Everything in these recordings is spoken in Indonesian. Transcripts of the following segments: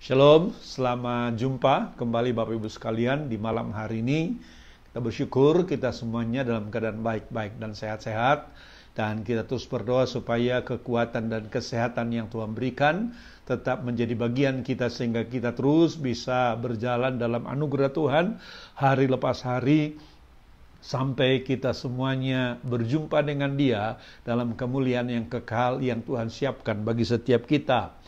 Shalom, selamat jumpa kembali Bapak Ibu sekalian di malam hari ini. Kita bersyukur kita semuanya dalam keadaan baik-baik dan sehat-sehat. Dan kita terus berdoa supaya kekuatan dan kesehatan yang Tuhan berikan tetap menjadi bagian kita sehingga kita terus bisa berjalan dalam anugerah Tuhan hari lepas hari sampai kita semuanya berjumpa dengan Dia dalam kemuliaan yang kekal yang Tuhan siapkan bagi setiap kita.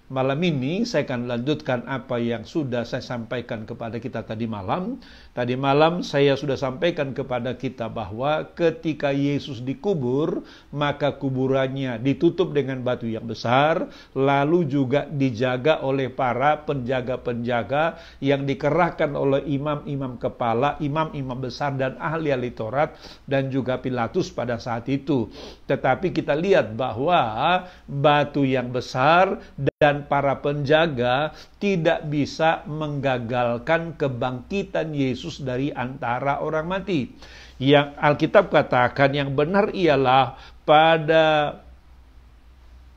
Malam ini saya akan lanjutkan apa yang sudah saya sampaikan kepada kita tadi malam. Tadi malam saya sudah sampaikan kepada kita bahwa ketika Yesus dikubur, maka kuburannya ditutup dengan batu yang besar, lalu juga dijaga oleh para penjaga-penjaga yang dikerahkan oleh imam-imam kepala, imam-imam besar dan ahli-ahli Taurat, dan juga Pilatus pada saat itu. Tetapi kita lihat bahwa batu yang besar dan para penjaga tidak bisa menggagalkan kebangkitan Yesus dari antara orang mati. Yang Alkitab katakan yang benar ialah pada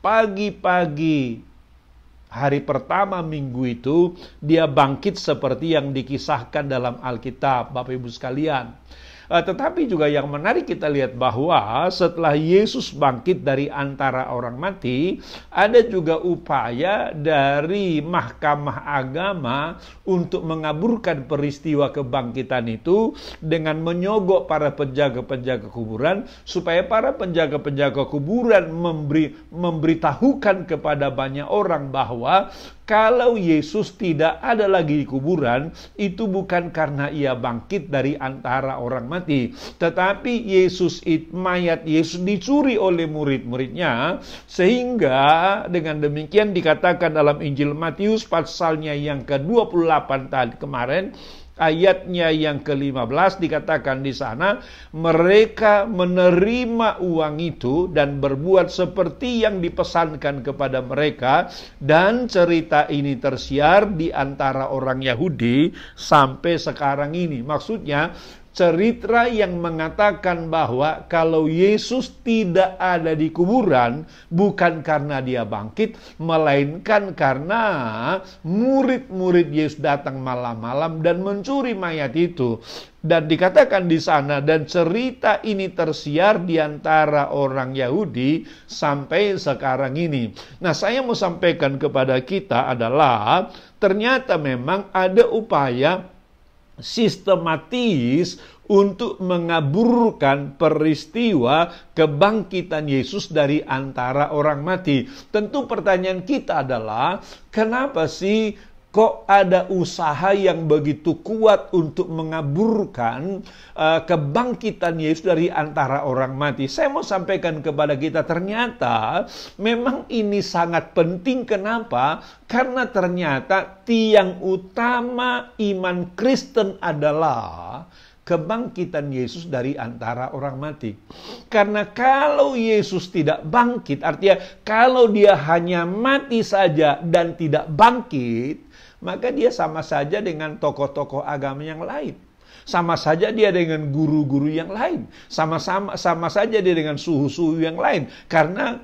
pagi-pagi hari pertama minggu itu dia bangkit seperti yang dikisahkan dalam Alkitab, Bapak Ibu sekalian. Tetapi juga yang menarik kita lihat bahwa setelah Yesus bangkit dari antara orang mati, ada juga upaya dari mahkamah agama untuk mengaburkan peristiwa kebangkitan itu dengan menyogok para penjaga-penjaga kuburan, supaya para penjaga-penjaga kuburan memberitahukan kepada banyak orang bahwa kalau Yesus tidak ada lagi di kuburan, itu bukan karena ia bangkit dari antara orang mati. Tetapi mayat Yesus dicuri oleh murid-muridnya. Sehingga dengan demikian dikatakan dalam Injil Matius pasalnya yang ke-28 tadi kemarin, ayatnya yang ke-15 dikatakan di sana, mereka menerima uang itu dan berbuat seperti yang dipesankan kepada mereka, dan cerita ini tersiar di antara orang Yahudi sampai sekarang ini. Maksudnya cerita yang mengatakan bahwa kalau Yesus tidak ada di kuburan bukan karena dia bangkit, melainkan karena murid-murid Yesus datang malam-malam dan mencuri mayat itu. Dan dikatakan di sana, dan cerita ini tersiar di antara orang Yahudi sampai sekarang ini. Nah, saya mau sampaikan kepada kita adalah ternyata memang ada upaya sistematis untuk mengaburkan peristiwa kebangkitan Yesus dari antara orang mati. Tentu pertanyaan kita adalah, kenapa sih kok ada usaha yang begitu kuat untuk mengaburkan kebangkitan Yesus dari antara orang mati? Saya mau sampaikan kepada kita, ternyata memang ini sangat penting. Kenapa? Karena ternyata tiang utama iman Kristen adalah kebangkitan Yesus dari antara orang mati. Karena kalau Yesus tidak bangkit, artinya kalau dia hanya mati saja dan tidak bangkit, maka dia sama saja dengan tokoh-tokoh agama yang lain. Sama saja dia dengan guru-guru yang lain. Sama saja dia dengan suhu-suhu yang lain. Karena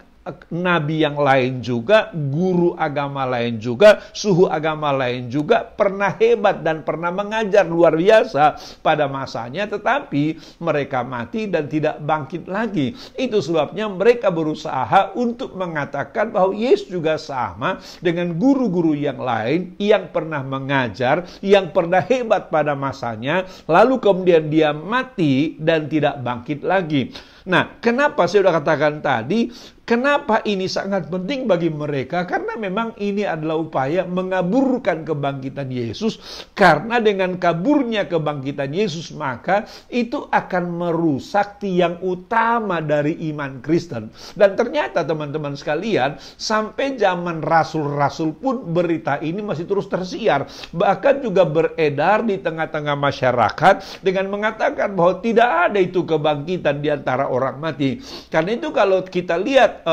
nabi yang lain juga, guru agama lain juga, suhu agama lain juga pernah hebat dan pernah mengajar luar biasa pada masanya, tetapi mereka mati dan tidak bangkit lagi. Itu sebabnya mereka berusaha untuk mengatakan bahwa Yesus juga sama dengan guru-guru yang lain yang pernah mengajar, yang pernah hebat pada masanya, lalu kemudian dia mati dan tidak bangkit lagi. Nah, kenapa saya sudah katakan tadi, kenapa ini sangat penting bagi mereka? Karena memang ini adalah upaya mengaburkan kebangkitan Yesus. Karena dengan kaburnya kebangkitan Yesus, maka itu akan merusak tiang utama dari iman Kristen. Dan ternyata teman-teman sekalian, sampai zaman rasul-rasul pun berita ini masih terus tersiar. Bahkan juga beredar di tengah-tengah masyarakat dengan mengatakan bahwa tidak ada itu kebangkitan di antara orang mati. Karena itu kalau kita lihat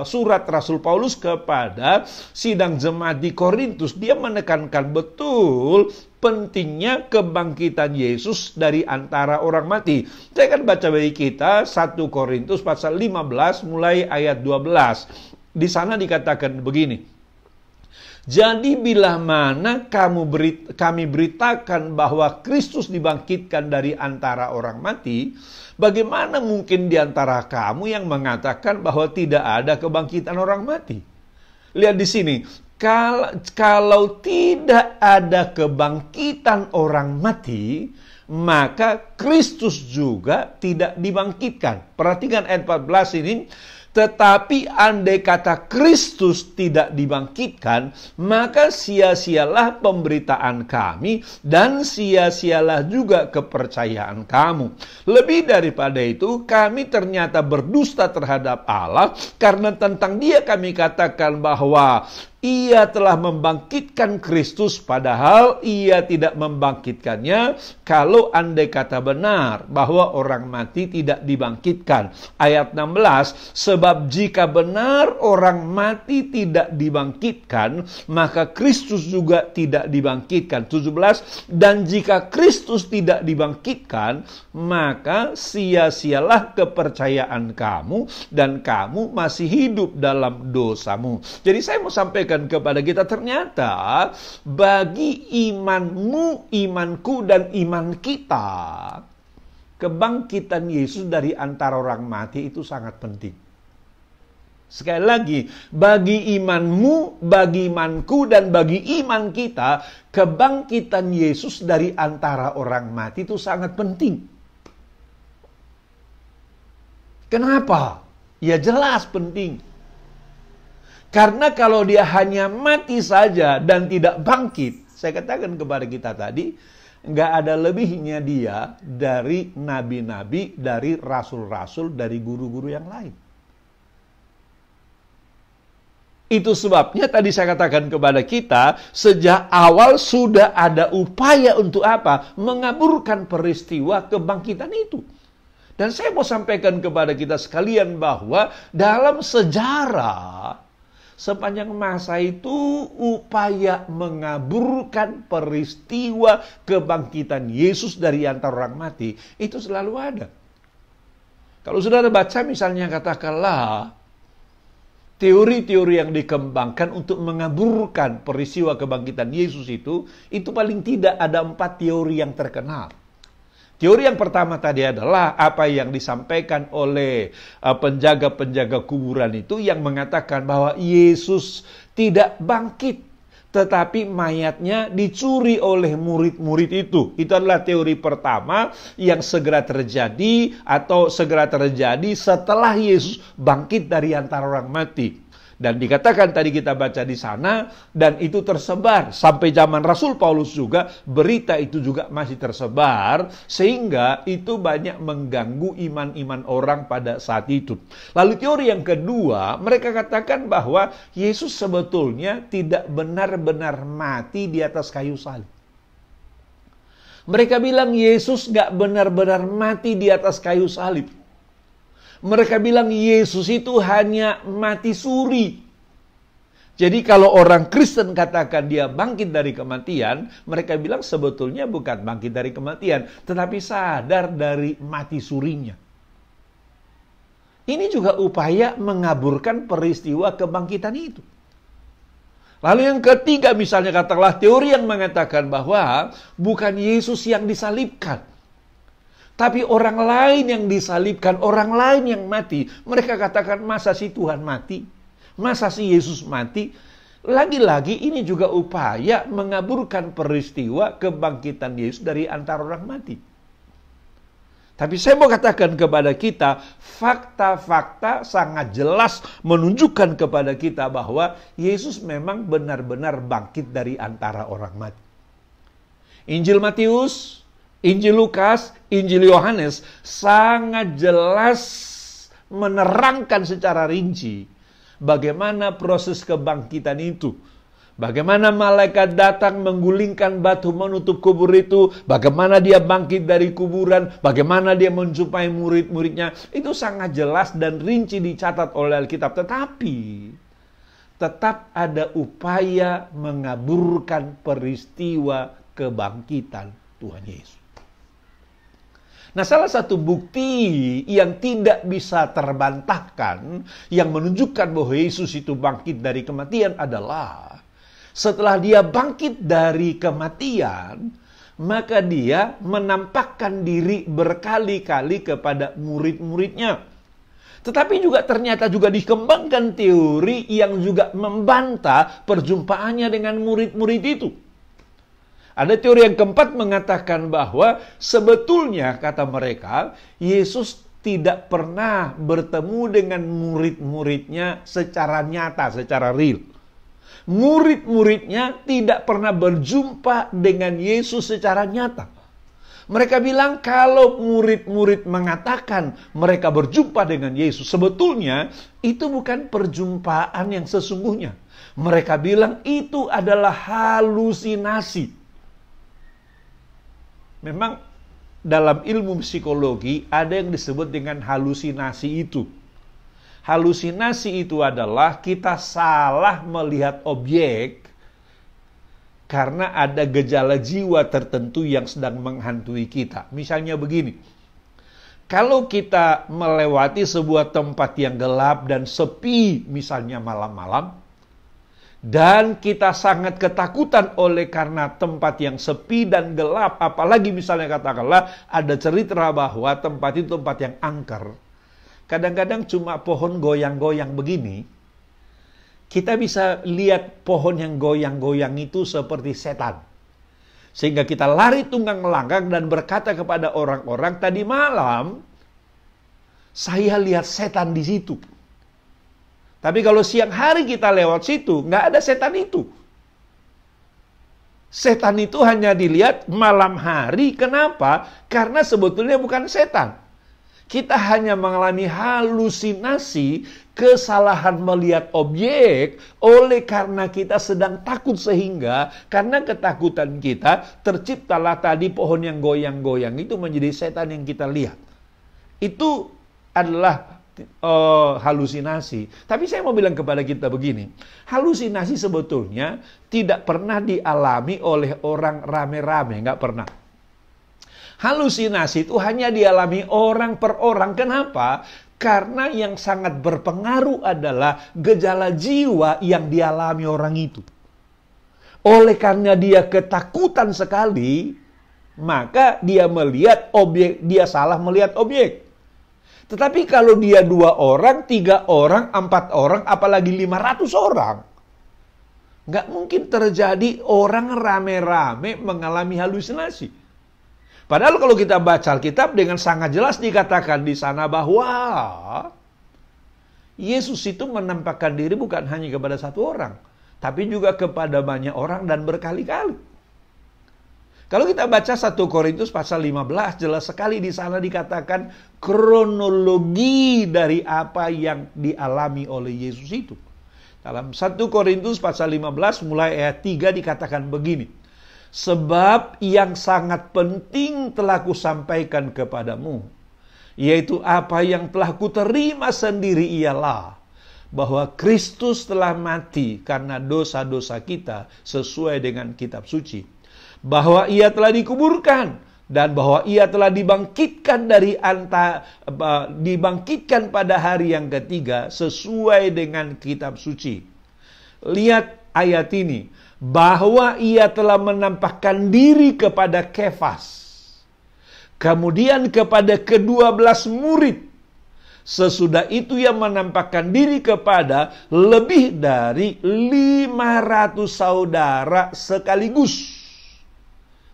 surat Rasul Paulus kepada sidang jemaat di Korintus, dia menekankan betul pentingnya kebangkitan Yesus dari antara orang mati. Saya akan baca bagi kita 1 Korintus pasal 15 mulai ayat 12. Di sana dikatakan begini. Jadi bila mana kami beritakan bahwa Kristus dibangkitkan dari antara orang mati, bagaimana mungkin di antara kamu yang mengatakan bahwa tidak ada kebangkitan orang mati? Lihat di sini, kalau tidak ada kebangkitan orang mati, maka Kristus juga tidak dibangkitkan. Perhatikan ayat 14 ini. Tetapi andai kata Kristus tidak dibangkitkan, maka sia-sialah pemberitaan kami dan sia-sialah juga kepercayaan kamu. Lebih daripada itu, kami ternyata berdusta terhadap Allah karena tentang Dia kami katakan bahwa Ia telah membangkitkan Kristus, padahal Ia tidak membangkitkannya. Kalau andai kata benar bahwa orang mati tidak dibangkitkan. Ayat 16, sebab jika benar orang mati tidak dibangkitkan, maka Kristus juga tidak dibangkitkan. 17, dan jika Kristus tidak dibangkitkan, maka sia-sialah kepercayaan kamu dan kamu masih hidup dalam dosamu. Jadi saya mau sampaikan kepada kita, ternyata bagi imanmu, imanku, dan iman kita, kebangkitan Yesus dari antara orang mati itu sangat penting. Sekali lagi, bagi imanmu, bagi imanku, dan bagi iman kita, kebangkitan Yesus dari antara orang mati itu sangat penting. Kenapa? Ya jelas penting. Karena kalau dia hanya mati saja dan tidak bangkit, saya katakan kepada kita tadi, nggak ada lebihnya dia dari nabi-nabi, dari rasul-rasul, dari guru-guru yang lain. Itu sebabnya tadi saya katakan kepada kita, sejak awal sudah ada upaya untuk apa? Mengaburkan peristiwa kebangkitan itu. Dan saya mau sampaikan kepada kita sekalian bahwa dalam sejarah, sepanjang masa itu upaya mengaburkan peristiwa kebangkitan Yesus dari antara orang mati itu selalu ada. Kalau saudara baca misalnya katakanlah teori-teori yang dikembangkan untuk mengaburkan peristiwa kebangkitan Yesus itu paling tidak ada 4 teori yang terkenal. Teori yang pertama tadi adalah apa yang disampaikan oleh penjaga-penjaga kuburan itu yang mengatakan bahwa Yesus tidak bangkit, tetapi mayatnya dicuri oleh murid-murid itu. Itu adalah teori pertama yang segera terjadi atau segera terjadi setelah Yesus bangkit dari antara orang mati. Dan dikatakan tadi kita baca di sana, dan itu tersebar sampai zaman Rasul Paulus juga, berita itu juga masih tersebar, sehingga itu banyak mengganggu iman-iman orang pada saat itu. Lalu teori yang kedua, mereka katakan bahwa Yesus sebetulnya tidak benar-benar mati di atas kayu salib. Mereka bilang Yesus gak benar-benar mati di atas kayu salib. Mereka bilang Yesus itu hanya mati suri. Jadi kalau orang Kristen katakan dia bangkit dari kematian, mereka bilang sebetulnya bukan bangkit dari kematian, tetapi sadar dari mati surinya. Ini juga upaya mengaburkan peristiwa kebangkitan itu. Lalu yang ketiga misalnya katakanlah teori yang mengatakan bahwa bukan Yesus yang disalibkan, tapi orang lain yang disalibkan, orang lain yang mati. Mereka katakan, masa si Tuhan mati? Masa si Yesus mati? Lagi-lagi ini juga upaya mengaburkan peristiwa kebangkitan Yesus dari antara orang mati. Tapi saya mau katakan kepada kita, fakta-fakta sangat jelas menunjukkan kepada kita bahwa Yesus memang benar-benar bangkit dari antara orang mati. Injil Matius, Injil Lukas, Injil Yohanes sangat jelas menerangkan secara rinci bagaimana proses kebangkitan itu. Bagaimana malaikat datang menggulingkan batu menutup kubur itu, bagaimana dia bangkit dari kuburan, bagaimana dia menjumpai murid-muridnya. Itu sangat jelas dan rinci dicatat oleh Alkitab. Tetapi tetap ada upaya mengaburkan peristiwa kebangkitan Tuhan Yesus. Nah, salah satu bukti yang tidak bisa terbantahkan yang menunjukkan bahwa Yesus itu bangkit dari kematian adalah Setelah dia bangkit dari kematian, maka dia menampakkan diri berkali-kali kepada murid-muridnya. Tetapi juga ternyata juga dikembangkan teori yang juga membantah perjumpaannya dengan murid-murid itu. Ada teori yang keempat mengatakan bahwa sebetulnya, kata mereka, Yesus tidak pernah bertemu dengan murid-muridnya secara nyata, secara real. Murid-muridnya tidak pernah berjumpa dengan Yesus secara nyata. Mereka bilang kalau murid-murid mengatakan mereka berjumpa dengan Yesus, sebetulnya itu bukan perjumpaan yang sesungguhnya. Mereka bilang itu adalah halusinasi. Memang dalam ilmu psikologi ada yang disebut dengan halusinasi itu. Halusinasi itu adalah kita salah melihat objek karena ada gejala jiwa tertentu yang sedang menghantui kita. Misalnya begini, kalau kita melewati sebuah tempat yang gelap dan sepi, misalnya malam-malam, dan kita sangat ketakutan oleh karena tempat yang sepi dan gelap, apalagi misalnya katakanlah ada cerita bahwa tempat itu tempat yang angker. Kadang-kadang cuma pohon goyang-goyang begini, kita bisa lihat pohon yang goyang-goyang itu seperti setan. Sehingga kita lari tunggang langgang dan berkata kepada orang-orang, tadi malam saya lihat setan di situ. Tapi kalau siang hari kita lewat situ, nggak ada setan itu. Setan itu hanya dilihat malam hari. Kenapa? Karena sebetulnya bukan setan. Kita hanya mengalami halusinasi, kesalahan melihat objek, oleh karena kita sedang takut sehingga karena ketakutan kita terciptalah tadi pohon yang goyang-goyang itu menjadi setan yang kita lihat. Itu adalah halusinasi. Tapi saya mau bilang kepada kita begini, halusinasi sebetulnya tidak pernah dialami oleh orang rame-rame, nggak pernah. Halusinasi itu hanya dialami orang per orang. Kenapa? Karena yang sangat berpengaruh adalah gejala jiwa yang dialami orang itu. Oleh karena dia ketakutan sekali, maka dia melihat objek, dia salah melihat objek. Tetapi kalau dia 2 orang, 3 orang, 4 orang, apalagi 500 orang, nggak mungkin terjadi orang rame-rame mengalami halusinasi. Padahal kalau kita baca Alkitab dengan sangat jelas dikatakan di sana bahwa Yesus itu menampakkan diri bukan hanya kepada 1 orang, tapi juga kepada banyak orang dan berkali-kali. Kalau kita baca 1 Korintus pasal 15, jelas sekali di sana dikatakan kronologi dari apa yang dialami oleh Yesus itu. Dalam 1 Korintus pasal 15 mulai ayat 3 dikatakan begini. Sebab yang sangat penting telah kusampaikan kepadamu, yaitu apa yang telah kuterima sendiri ialah bahwa Kristus telah mati karena dosa-dosa kita sesuai dengan kitab suci. Bahwa ia telah dikuburkan dan bahwa ia telah dibangkitkan dibangkitkan pada hari yang ketiga sesuai dengan kitab suci. Lihat ayat ini. Bahwa ia telah menampakkan diri kepada Kefas, kemudian kepada ke-12 murid. Sesudah itu ia menampakkan diri kepada lebih dari 500 saudara sekaligus.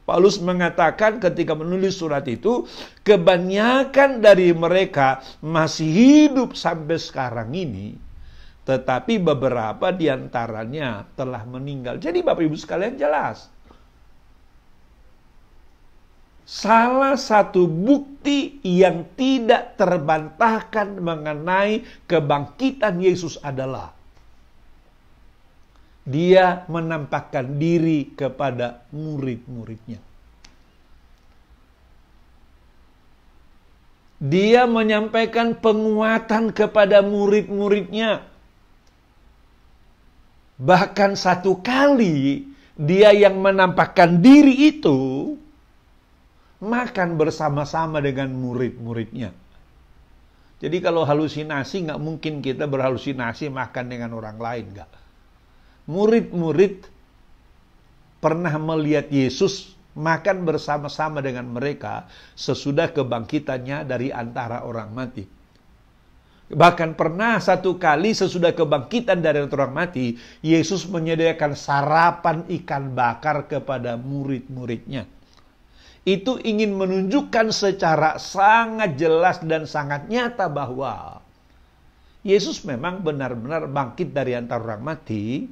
Paulus mengatakan ketika menulis surat itu, kebanyakan dari mereka masih hidup sampai sekarang ini. Tetapi beberapa diantaranya telah meninggal. Jadi Bapak Ibu sekalian jelas. Salah satu bukti yang tidak terbantahkan mengenai kebangkitan Yesus adalah dia menampakkan diri kepada murid-muridnya. Dia menyampaikan penguatan kepada murid-muridnya. Bahkan 1 kali dia yang menampakkan diri itu makan bersama-sama dengan murid-muridnya. Jadi kalau halusinasi nggak mungkin kita berhalusinasi makan dengan orang lain, nggak. Murid-murid pernah melihat Yesus makan bersama-sama dengan mereka sesudah kebangkitannya dari antara orang mati. Bahkan pernah satu kali sesudah kebangkitan dari antara orang mati, Yesus menyediakan sarapan ikan bakar kepada murid-muridnya. Itu ingin menunjukkan secara sangat jelas dan sangat nyata bahwa Yesus memang benar-benar bangkit dari antara orang mati,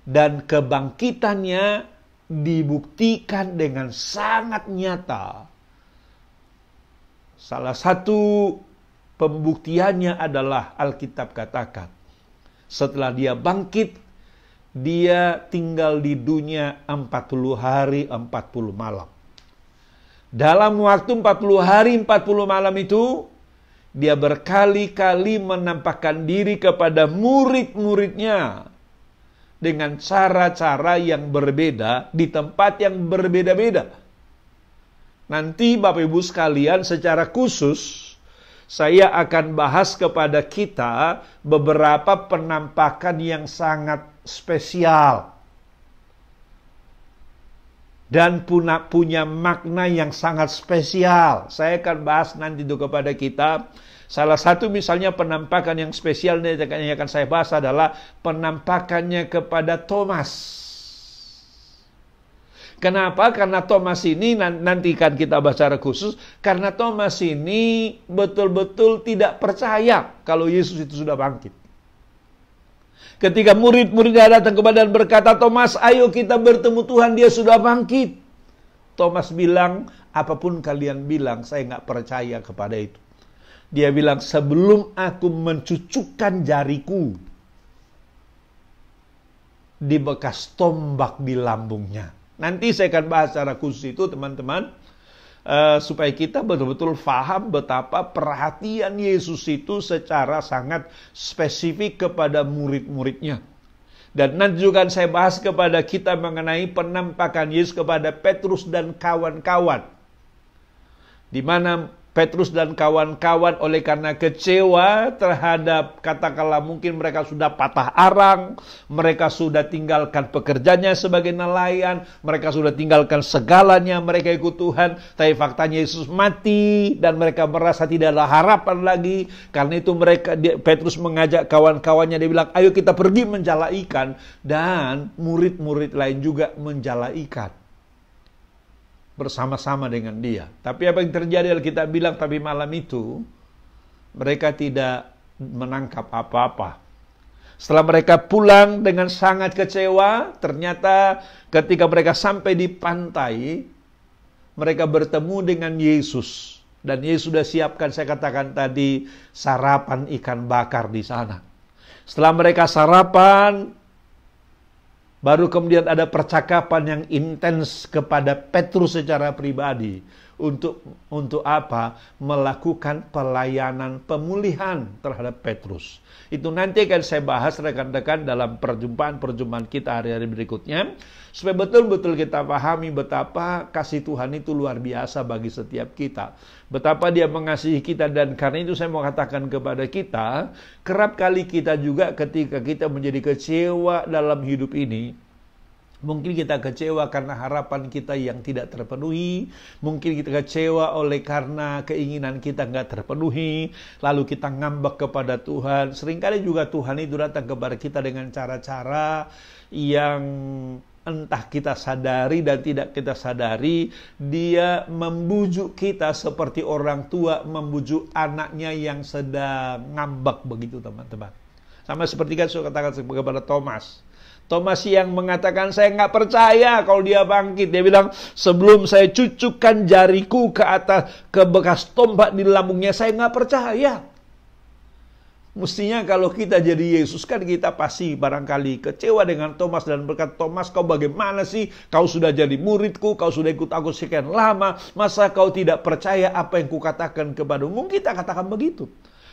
dan kebangkitannya dibuktikan dengan sangat nyata. Salah satu pembuktiannya adalah Alkitab katakan, setelah dia bangkit, dia tinggal di dunia 40 hari 40 malam. Dalam waktu 40 hari 40 malam itu, dia berkali-kali menampakkan diri kepada murid-muridnya dengan cara-cara yang berbeda di tempat yang berbeda-beda. Nanti Bapak Ibu sekalian, secara khusus saya akan bahas kepada kita beberapa penampakan yang sangat spesial dan punya makna yang sangat spesial. Saya akan bahas nanti itu kepada kita. Salah satu misalnya penampakan yang spesial yang akan saya bahas adalah penampakannya kepada Thomas. Kenapa? Karena Thomas ini, nanti kan kita bahas secara khusus, karena Thomas ini betul-betul tidak percaya kalau Yesus itu sudah bangkit. Ketika murid-muridnya datang kepada dan berkata, Thomas, ayo kita bertemu Tuhan, dia sudah bangkit. Thomas bilang, apapun kalian bilang, saya nggak percaya kepada itu. Dia bilang, sebelum aku mencucukkan jariku di bekas tombak di lambungnya. Nanti saya akan bahas secara khusus itu, teman-teman, supaya kita betul-betul paham betapa perhatian Yesus itu secara sangat spesifik kepada murid-muridnya. Dan nanti juga saya bahas kepada kita mengenai penampakan Yesus kepada Petrus dan kawan-kawan, di mana Petrus dan kawan-kawan oleh karena kecewa terhadap, katakanlah mungkin mereka sudah patah arang, mereka sudah tinggalkan pekerjaannya sebagai nelayan, mereka sudah tinggalkan segalanya, mereka ikut Tuhan, tapi faktanya Yesus mati dan mereka merasa tidak ada harapan lagi. Karena itu Petrus mengajak kawan-kawannya, dia bilang, ayo kita pergi menjala ikan, dan murid-murid lain juga menjala ikan bersama-sama dengan dia. Tapi apa yang terjadi adalah kita bilang, tapi malam itu mereka tidak menangkap apa-apa. Setelah mereka pulang dengan sangat kecewa, ternyata ketika mereka sampai di pantai, mereka bertemu dengan Yesus. Dan Yesus sudah siapkan, saya katakan tadi, sarapan ikan bakar di sana. Setelah mereka sarapan, baru kemudian ada percakapan yang intens kepada Petrus secara pribadi. Untuk apa? Melakukan pelayanan pemulihan terhadap Petrus. Itu nanti akan saya bahas rekan-rekan dalam perjumpaan-perjumpaan kita hari-hari berikutnya. Supaya betul-betul kita pahami betapa kasih Tuhan itu luar biasa bagi setiap kita. Betapa dia mengasihi kita, dan karena itu saya mau katakan kepada kita, kerap kali kita juga ketika kita menjadi kecewa dalam hidup ini, mungkin kita kecewa karena harapan kita yang tidak terpenuhi, mungkin kita kecewa oleh karena keinginan kita nggak terpenuhi, lalu kita ngambek kepada Tuhan. Seringkali juga Tuhan itu datang kepada kita dengan cara-cara yang entah kita sadari dan tidak kita sadari, dia membujuk kita seperti orang tua membujuk anaknya yang sedang ngambek begitu, teman-teman. Sama seperti kan saya katakan kepada Thomas. Thomas yang mengatakan, saya nggak percaya kalau dia bangkit. Dia bilang, sebelum saya cucukkan jariku ke atas, ke bekas tombak di lambungnya, saya nggak percaya. Mestinya kalau kita jadi Yesus, kan kita pasti barangkali kecewa dengan Thomas dan berkata, Thomas, kau bagaimana sih? Kau sudah jadi muridku, kau sudah ikut aku sekian lama, masa kau tidak percaya apa yang kukatakan kepadamu? Mungkin kita katakan begitu.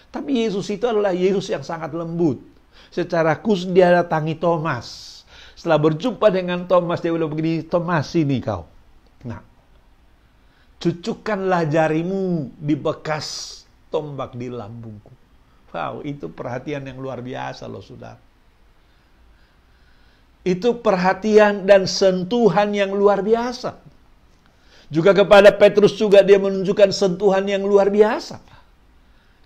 Tapi Yesus itu adalah Yesus yang sangat lembut. Secara khusus dia datangi Thomas. Setelah berjumpa dengan Thomas, dia bilang begini, Thomas, ini kau. Nah, cucukkanlah jarimu di bekas tombak di lambungku. Wow, itu perhatian yang luar biasa loh, saudara. Itu perhatian dan sentuhan yang luar biasa. Juga kepada Petrus juga dia menunjukkan sentuhan yang luar biasa.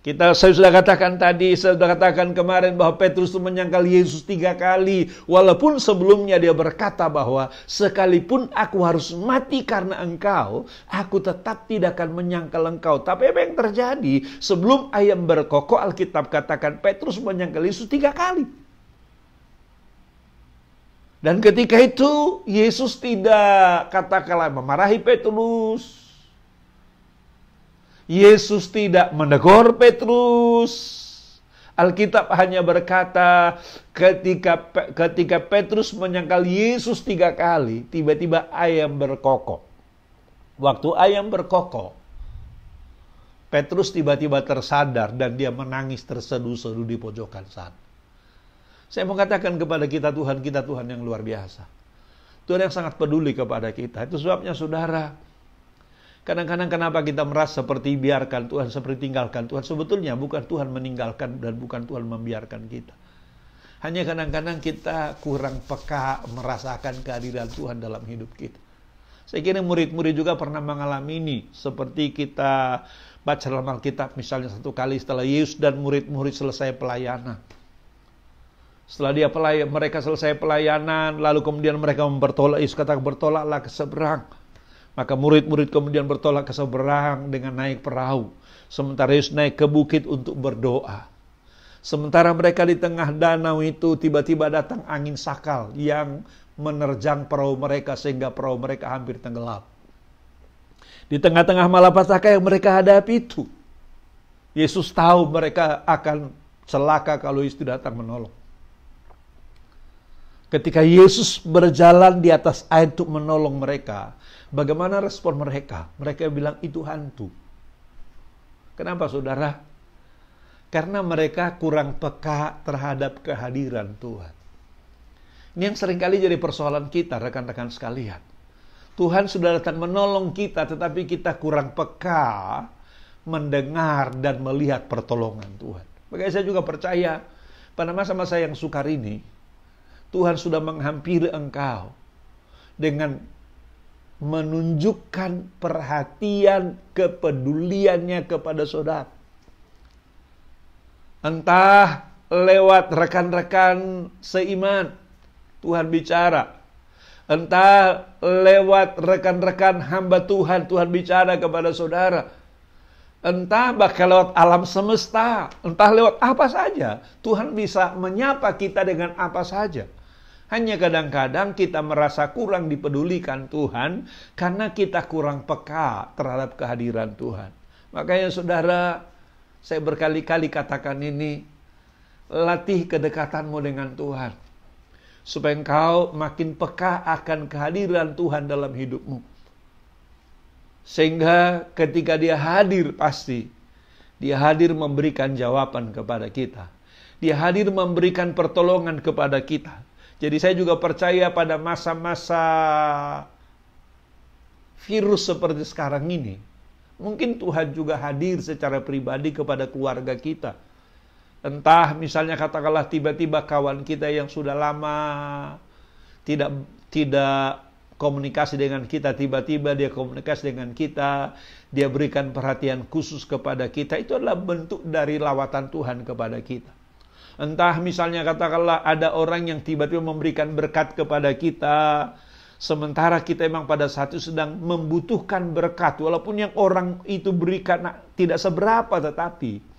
Saya sudah katakan tadi, saya sudah katakan kemarin bahwa Petrus itu menyangkal Yesus 3 kali. Walaupun sebelumnya dia berkata bahwa sekalipun aku harus mati karena engkau, aku tetap tidak akan menyangkal engkau. Tapi apa yang terjadi? Sebelum ayam berkokok, Alkitab katakan Petrus menyangkal Yesus 3 kali. Dan ketika itu Yesus tidak katakanlah memarahi Petrus. Yesus tidak menegur Petrus. Alkitab hanya berkata ketika Petrus menyangkal Yesus 3 kali, tiba-tiba ayam berkokok. Waktu ayam berkokok, Petrus tiba-tiba tersadar dan dia menangis terseduh-seduh di pojokan sana. Saya mau katakan kepada kita Tuhan yang luar biasa. Tuhan yang sangat peduli kepada kita. Itu sebabnya saudara, kadang-kadang kenapa kita merasa seperti biarkan Tuhan, seperti tinggalkan Tuhan. Sebetulnya bukan Tuhan meninggalkan dan bukan Tuhan membiarkan kita. Hanya kadang-kadang kita kurang peka merasakan kehadiran Tuhan dalam hidup kita. Saya kira murid-murid juga pernah mengalami ini. Seperti kita baca dalam Alkitab misalnya satu kali setelah Yesus dan murid-murid selesai pelayanan. Setelah mereka selesai pelayanan, lalu kemudian mereka bertolak. Yesus kata bertolaklah ke seberang. Maka murid-murid kemudian bertolak ke seberang dengan naik perahu. Sementara Yesus naik ke bukit untuk berdoa. Sementara mereka di tengah danau itu, tiba-tiba datang angin sakal yang menerjang perahu mereka sehingga perahu mereka hampir tenggelam. Di tengah-tengah malapetaka yang mereka hadapi itu, Yesus tahu mereka akan celaka kalau Yesus tidak datang menolong. Ketika Yesus berjalan di atas air untuk menolong mereka, bagaimana respon mereka? Mereka bilang itu hantu. Kenapa saudara? Karena mereka kurang peka terhadap kehadiran Tuhan. Ini yang seringkali jadi persoalan kita, rekan-rekan sekalian. Tuhan sudah datang menolong kita, tetapi kita kurang peka mendengar dan melihat pertolongan Tuhan. Makanya saya juga percaya pada masa-masa yang sukar ini, Tuhan sudah menghampiri engkau dengan menunjukkan perhatian kepeduliannya kepada saudara. Entah lewat rekan-rekan seiman, Tuhan bicara. Entah lewat rekan-rekan hamba Tuhan, Tuhan bicara kepada saudara. Entah bahkan lewat alam semesta, entah lewat apa saja, Tuhan bisa menyapa kita dengan apa saja. Hanya kadang-kadang kita merasa kurang dipedulikan Tuhan karena kita kurang peka terhadap kehadiran Tuhan. Makanya saudara, saya berkali-kali katakan ini, latih kedekatanmu dengan Tuhan. Supaya engkau makin peka akan kehadiran Tuhan dalam hidupmu. Sehingga ketika dia hadir pasti, dia hadir memberikan jawaban kepada kita. Dia hadir memberikan pertolongan kepada kita. Jadi saya juga percaya pada masa-masa virus seperti sekarang ini, mungkin Tuhan juga hadir secara pribadi kepada keluarga kita. Entah misalnya katakanlah tiba-tiba kawan kita yang sudah lama tidak komunikasi dengan kita, tiba-tiba dia komunikasi dengan kita, dia berikan perhatian khusus kepada kita, itu adalah bentuk dari lawatan Tuhan kepada kita. Entah misalnya katakanlah ada orang yang tiba-tiba memberikan berkat kepada kita, sementara kita memang pada saat itu sedang membutuhkan berkat, walaupun yang orang itu berikan tidak seberapa, tetapi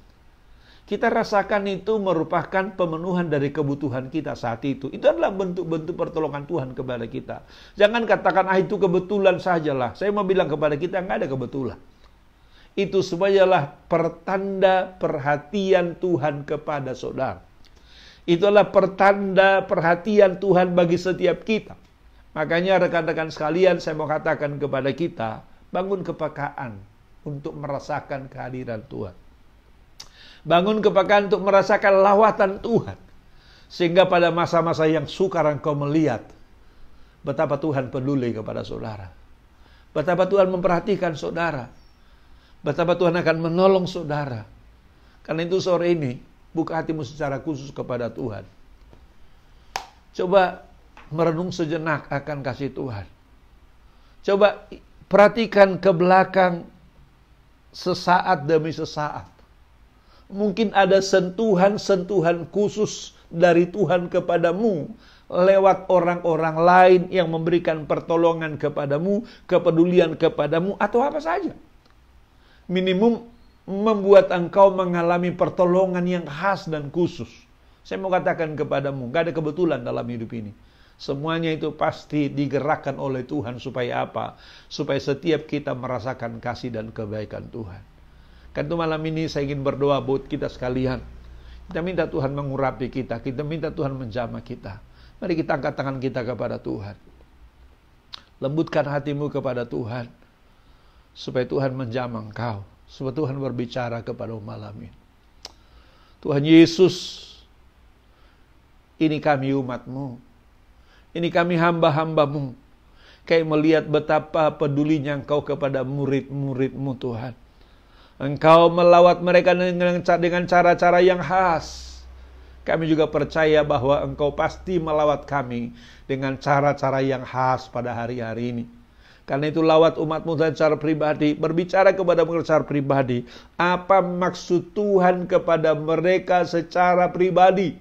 kita rasakan itu merupakan pemenuhan dari kebutuhan kita saat itu. Itu adalah bentuk-bentuk pertolongan Tuhan kepada kita. Jangan katakan, itu kebetulan sajalah. Saya mau bilang kepada kita, nggak ada kebetulan. Itu semuanya adalah pertanda perhatian Tuhan kepada saudara. Itu adalah pertanda perhatian Tuhan bagi setiap kita. Makanya rekan-rekan sekalian, saya mau katakan kepada kita, bangun kepekaan untuk merasakan kehadiran Tuhan. Bangun kepekaan untuk merasakan lawatan Tuhan. Sehingga pada masa-masa yang sukar engkau melihat betapa Tuhan peduli kepada saudara. Betapa Tuhan memperhatikan saudara. Betapa Tuhan akan menolong saudara. Karena itu sore ini, buka hatimu secara khusus kepada Tuhan. Coba merenung sejenak akan kasih Tuhan. Coba perhatikan ke belakang sesaat demi sesaat. Mungkin ada sentuhan-sentuhan khusus dari Tuhan kepadamu lewat orang-orang lain yang memberikan pertolongan kepadamu, kepedulian kepadamu, atau apa saja. Minimum membuat engkau mengalami pertolongan yang khas dan khusus. Saya mau katakan kepadamu, gak ada kebetulan dalam hidup ini. Semuanya itu pasti digerakkan oleh Tuhan supaya apa? Supaya setiap kita merasakan kasih dan kebaikan Tuhan. Kan itu malam ini saya ingin berdoa buat kita sekalian. Kita minta Tuhan mengurapi kita. Kita minta Tuhan menjamah kita. Mari kita angkat tangan kita kepada Tuhan. Lembutkan hatimu kepada Tuhan. Supaya Tuhan menjamah engkau. Supaya Tuhan berbicara kepada malam ini. Tuhan Yesus, ini kami umat-Mu. Ini kami hamba-hamba-Mu. Kayak melihat betapa pedulinya Engkau kepada murid-murid-Mu Tuhan. Engkau melawat mereka dengan cara-cara yang khas. Kami juga percaya bahwa Engkau pasti melawat kami dengan cara-cara yang khas pada hari-hari ini. Karena itu lawat umat-Mu secara pribadi, berbicara kepada mereka secara pribadi. Apa maksud Tuhan kepada mereka secara pribadi?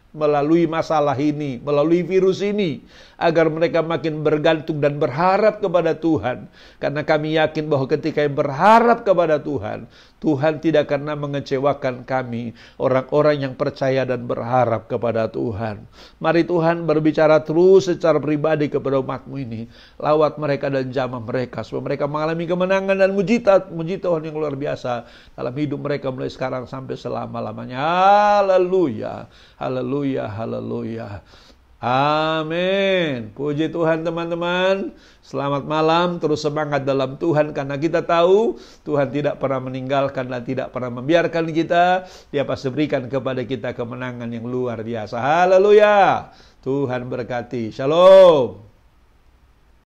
Melalui masalah ini, melalui virus ini, agar mereka makin bergantung dan berharap kepada Tuhan. Karena kami yakin bahwa ketika berharap kepada Tuhan, Tuhan tidak akan mengecewakan kami, orang-orang yang percaya dan berharap kepada Tuhan. Mari Tuhan berbicara terus secara pribadi kepada umat-Mu ini. Lawat mereka dan jamah mereka, supaya mereka mengalami kemenangan dan mujizat Tuhan yang luar biasa dalam hidup mereka mulai sekarang sampai selama-lamanya. Haleluya, haleluya, haleluya. Amin. Puji Tuhan teman-teman. Selamat malam. Terus semangat dalam Tuhan. Karena kita tahu Tuhan tidak pernah meninggalkan dan tidak pernah membiarkan kita. Dia pasti berikan kepada kita kemenangan yang luar biasa. Haleluya. Tuhan berkati. Shalom.